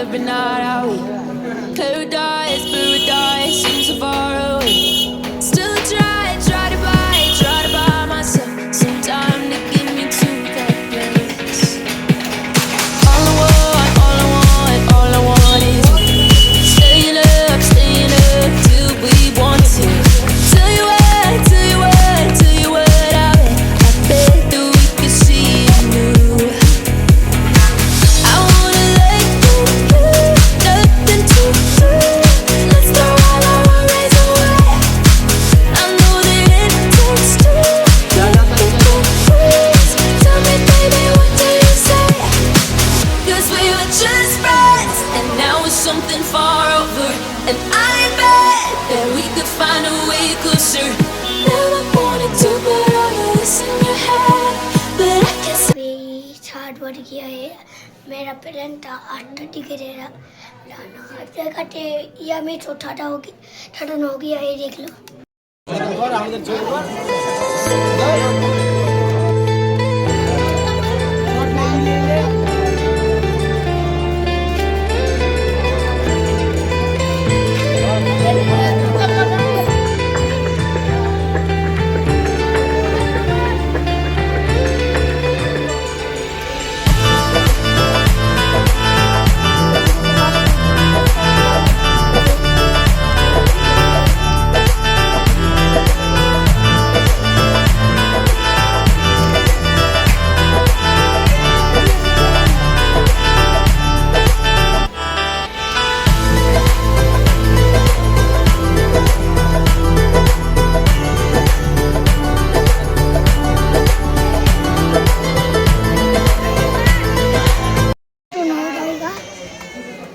every night I wait. Paradise seems so far away. Still try to buy myself some time to get me to that place. All I want is staying up till we want to. Tell you what, I bet that we could see it new. I wanna let you through, nothing to prove. Let's throw all our worries away. I know that it takes two to freeze. Tell me, baby, what do you say? 'Cause we were just friends, and now it's something far over. And I bet that we could find a way closer. Never wanted to put all of this in your head, but I can see. अभी 60 बढ़ गया है। मेरा plan था 8 ticket है घटे या मैं ठाटा हो गया है देख लो।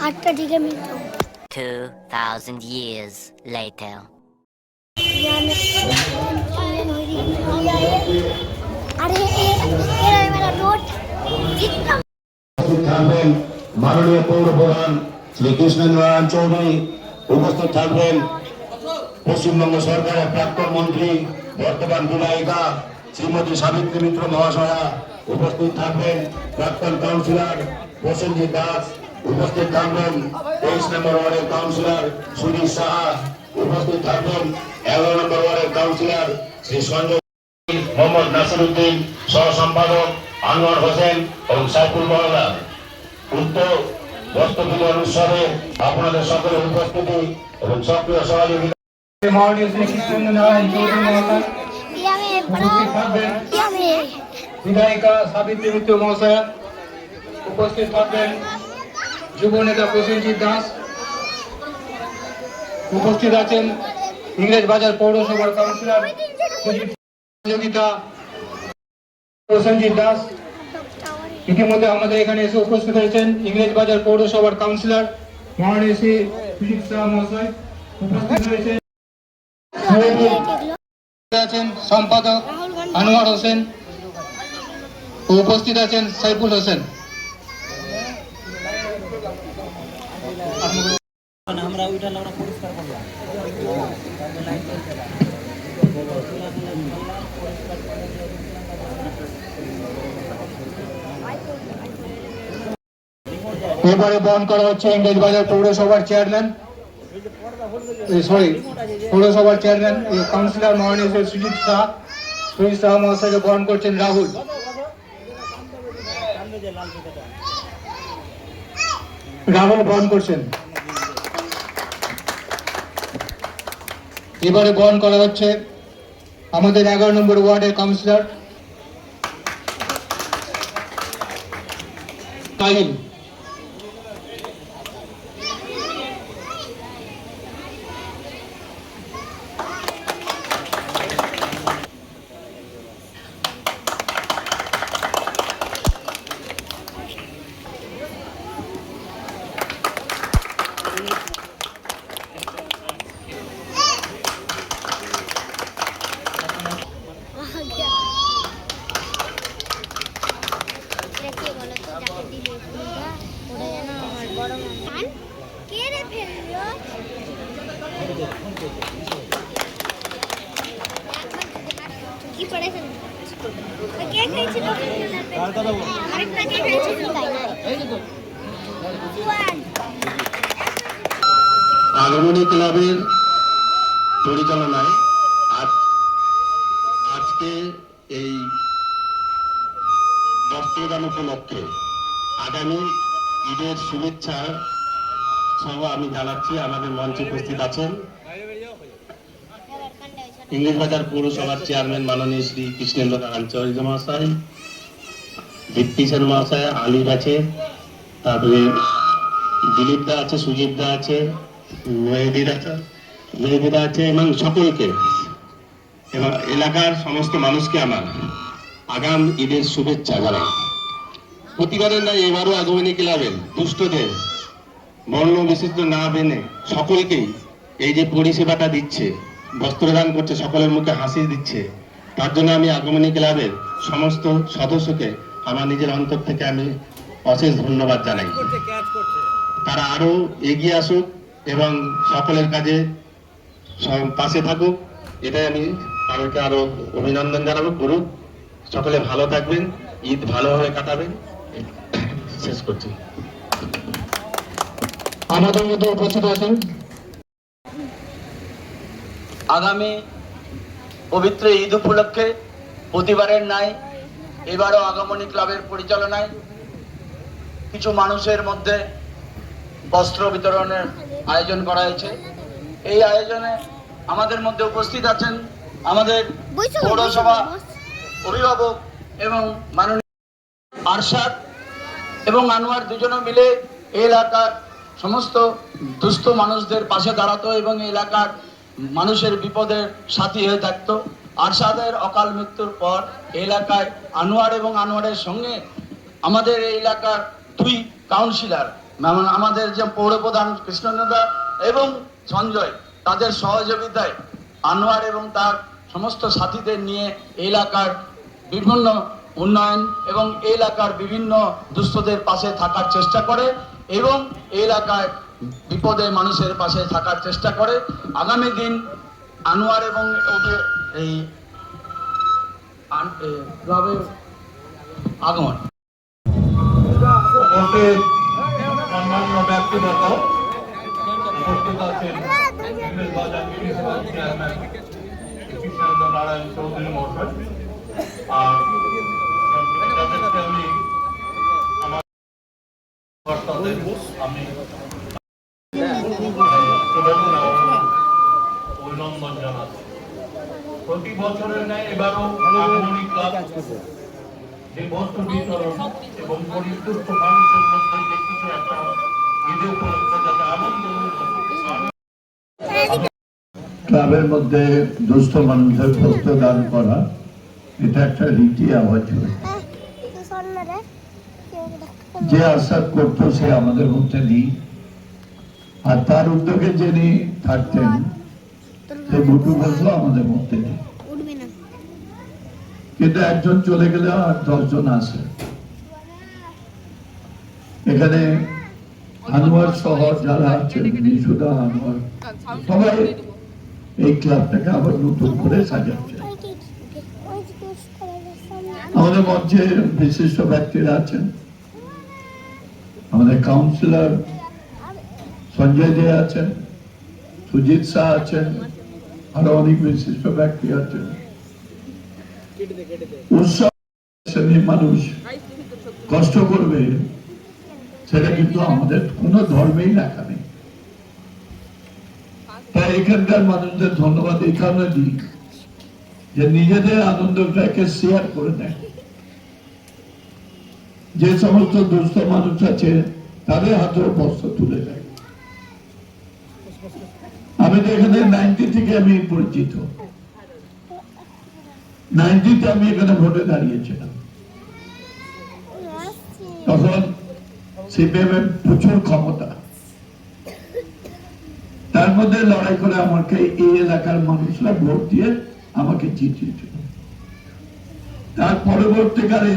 आठ टिकट मिलता हूँ। 2,000 years later. মাননীয় পৌর প্রধান শ্রী কৃষ্ণনারায়ণ চৌধুরী উপস্থিত থাকবেন। পশ্চিমবঙ্গ সরকারের প্রাক্তন মন্ত্রী বর্তমান বিধায়িকা শ্রীমতী সাবিত্রী মিত্র মহাশয়া উপস্থিত থাকবেন। প্রাক্তন কাউন্সিলর প্রসেনজিৎ দাস উপস্থিত থাকবেন। 23 নম্বর ওয়ার্ডের কাউন্সিলর সুদীপ সাহা উপস্থিত থাকবেন। 11 নম্বর ওয়ার্ডের কাউন্সিলর শ্রী সঞ্জয় মোহাম্মদ নাসিরউদ্দিন, সহ সম্পাদক আনোয়ার হোসেন এবং সাইফুল মহল্লা। উক্ত বস্ত্রপূজন উৎসবে আপনাদের সকলের উপস্থিতি এবং সক্রিয় সহযোগিতা মাননীয় শ্রী কৃষ্ণনারায়ণ চৌধুরী মহাশয় উপস্থিত থাকবেন। বিধায়িকা সাবিত্রী মিত্র মহাশয়া উপস্থিত থাকবেন। যুব নেতা প্রসেনজিৎ দাস উপস্থিত আছেন। ইংরেজ বাজার পৌরসভার কাউন্সিলর সহযোগিতা প্রসেনজিৎ দাস ইতিমধ্যে আমাদের এখানে এসে উপস্থিত হয়েছেন। ইংরেজ বাজার পৌরসভার কাউন্সিলর মাননীয় শ্রী সুজিত শাহ মহাশয় উপস্থিত রয়েছেন। সম্পাদক আনোয়ার হোসেন উপস্থিত আছেন সাইফুল হোসেন। এবারে বহন করা হচ্ছে ইংরেজ বাজার পৌরসভার চেয়ারম্যান পৌরসভার চেয়ারম্যান কাউন্সিলর মাননীয় সুজিত শাহ মহাশয়কে বহন করছেন রাহুল বহন করছেন। এবারে বহন করা হচ্ছে আমাদের 11 নম্বর ওয়ার্ডের কাউন্সিলর কাহিল। আগমনী ক্লাবের পরিচালনায় আজকে এই বস্ত্রদান উপলক্ষে আগামী ঈদের শুভেচ্ছা সহ আমি জানাচ্ছি। আমাদের মঞ্চে উপস্থিত আছেন ইংলিশ বাজার পৌরসভার চেয়ারম্যান মাননীয় শ্রী কৃষ্ণেন্দ্র নারায়ণ চৌধুরী মহাশয়, দীপ্তি সেন মহাশয়, আলির আছে, তারপরে দিলীপ দা আছে, সুজিত দা আছে, মেহেদিরা আছে এবং সকলকে এবং এলাকার সমস্ত মানুষকে আমার আগাম ঈদের শুভেচ্ছা জানাই। প্রতিবারের নয়, এবারও আগমনী ক্লাবের দুষ্টদের বর্ণ বিশিষ্ট না বেনে সকলকেই এই যে পরিষেবাটা দিচ্ছে, বস্ত্রদান করছে, সকলের মুখে হাসি দিচ্ছে, তার জন্য আমি আগমনী ক্লাবের সমস্ত সদস্যকে আমার নিজের অন্তর থেকে আমি অশেষ ধন্যবাদ জানাই। তারা আরো এগিয়ে আসুক এবং সকলের কাজে পাশে থাকুক, এটাই আমি তাদেরকে আরো অভিনন্দন জানাবো। করুক, সকলে ভালো থাকবেন, ঈদ ভালোভাবে কাটাবেন। শেষ করছি। আমাদের মধ্যে উপস্থিত আছেন আগামী পবিত্র ঈদ উপলক্ষে প্রতিবারের ন্যায় এবারও আগমনী ক্লাবের পরিচালনায় কিছু মানুষের মধ্যে বস্ত্র বিতরণের আয়োজন করা হয়েছে। এই আয়োজনে আমাদের মধ্যে উপস্থিত আছেন আমাদের পৌরসভা অভিভাবক এবং মাননীয় আরশাদ এবং আনোয়ার দুজনে মিলে এই এলাকার সমস্ত দুস্থ মানুষদের পাশে দাঁড়াতো এবং এলাকার মানুষের বিপদের সাথী হয়ে থাকতো। আরশাদের অকাল মৃত্যুর পর এলাকায় আনোয়ার এবং আনোয়ারের সঙ্গে আমাদের এই এলাকার দুই কাউন্সিলর, আমাদের যে পৌরপ্রধান কৃষ্ণনন্দা এবং সঞ্জয়, তাদের সহযোগিতায় আনোয়ার এবং তার সমস্ত সাথীদের নিয়ে এলাকার বিভিন্ন উন্নয়ন এবং এলাকার বিভিন্ন দুস্থদের পাশে থাকার চেষ্টা করে এবং এলাকায় বিপদে মানুষের পাশে থাকার চেষ্টা করে। আগামী দিন আনোয়ার এবং ওদের এই ক্লাবের আগমন সম্মানীয় ব্যক্তিগত উপস্থিত আছেন ইংরেজ বাজার মিউনিসিপাল চেয়ারম্যান কৃষ্ণেন্দ্র নারায়ণ চৌধুরী মহাশয়। আর তাদেরকে আমি আমার আমি শুভেচ্ছা ও অভিনন্দন জানাচ্ছি। প্রতি বছরের ন্যায় এবারও আগমনী ক্লাব যে বস্ত্র বিতরণ এবং পরিতুষ্ট মানুষের মধ্যে যে কিছু একটা ঈদে উপলক্ষে যাতে আনন্দ ক্লাবের মধ্যে দুস্থ মানুষদের বস্ত্র দান করা, এটা একটা রীতি আওয়াজ হয়ে যে আশা করতো সে আমাদের মধ্যে নেই। আর তার উদ্যোগে যিনি থাকতেন সে বুটু বসলো আমাদের মধ্যে নেই, কিন্তু একজন চলে গেলে আর 10 জন আসে। এখানে আনোয়ার সহ যারা আছেন, নিশুদা, আনোয়ার, সবাই এই ক্লাবটাকে আবার নতুন করে সাজাচ্ছে। আমাদের মঞ্চে বিশিষ্ট ব্যক্তিরা আছেন, আমাদের কাউন্সিলর সঞ্জয় দে আছেন, সুজিত শাহ আছেন, আরো অনেক বিশিষ্ট ব্যক্তি আছেন। উৎসব মানুষ কষ্ট করবে সেটা কিন্তু আমাদের কোনো ধর্মেই লেখা নেই। তাই এখানকার মানুষদের ধন্যবাদ এই কারণে দিই যে নিজেদের আনন্দটাকে শেয়ার করে নেয়। যে সমস্ত দুস্থ মানুষ আছে তাদের হাতেও বস্ত্র তুলে দেয়। আমি তো এখানে 90 থেকে আমি পরিচিত। 90-তে আমি এখানে ভোটে দাঁড়িয়েছিলাম, তখন সিপিএম এর প্রচুর ক্ষমতা, তার মধ্যে লড়াই করে আমাকে এই এলাকার মানুষরা ভোট দিয়ে আমাকে জিতিয়েছিল। তার পরবর্তীকালে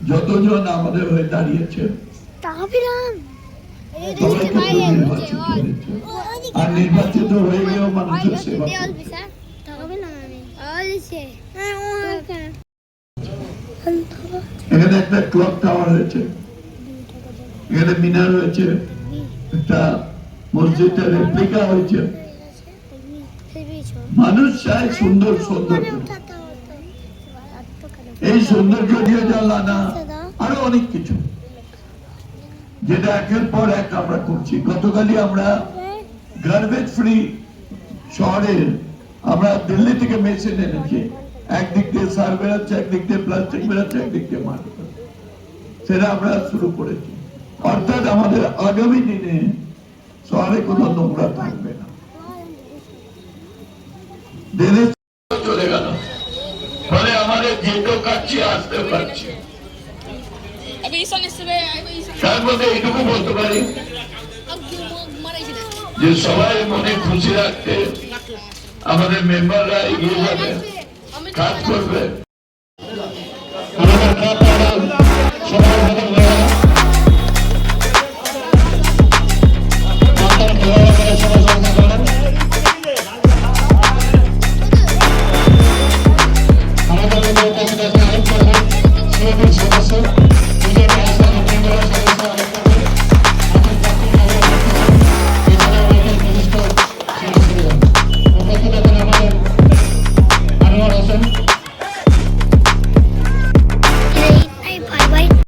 যতজন আমাদের হয়ে দাঁড়িয়েছে আর নির্বাচিত হয়ে গিয়েও মানুষের সেবা করছে। এখানে একটা ক্লক টাওয়ার হয়েছে, এখানে মিনার হয়েছে, একটা মসজিদের রেপ্লিকা হয়েছে। মানুষ চায় সুন্দর সৌন্দর্য, এই সৌন্দর্য দিয়ে জ্বালা না আরো অনেক কিছু, যেটা একের পর এক আমরা করছি। গতকালই আমরা গার্বেজ ফ্রি শহরে আমরা দিল্লি থেকে মেশিন এনেছি, একদিক দিয়ে সার বেরোচ্ছে, একদিক দিয়ে প্লাস্টিক বেরোচ্ছে, একদিক দিয়ে মাটি, সেটা আমরা শুরু করেছি। অর্থাৎ আমাদের আগামী দিনে শহরে কোনো নোংরা থাকবে না। দিনে চলে গেল, ফলে আমাদের যেতেও কাটছি, আসতেও কাটছি। তার মধ্যে এইটুকু বলতে পারি যে সবাই মনে খুশি রাখতে আমাদের মেম্বাররা এগিয়ে যাবে, কাজ করবে।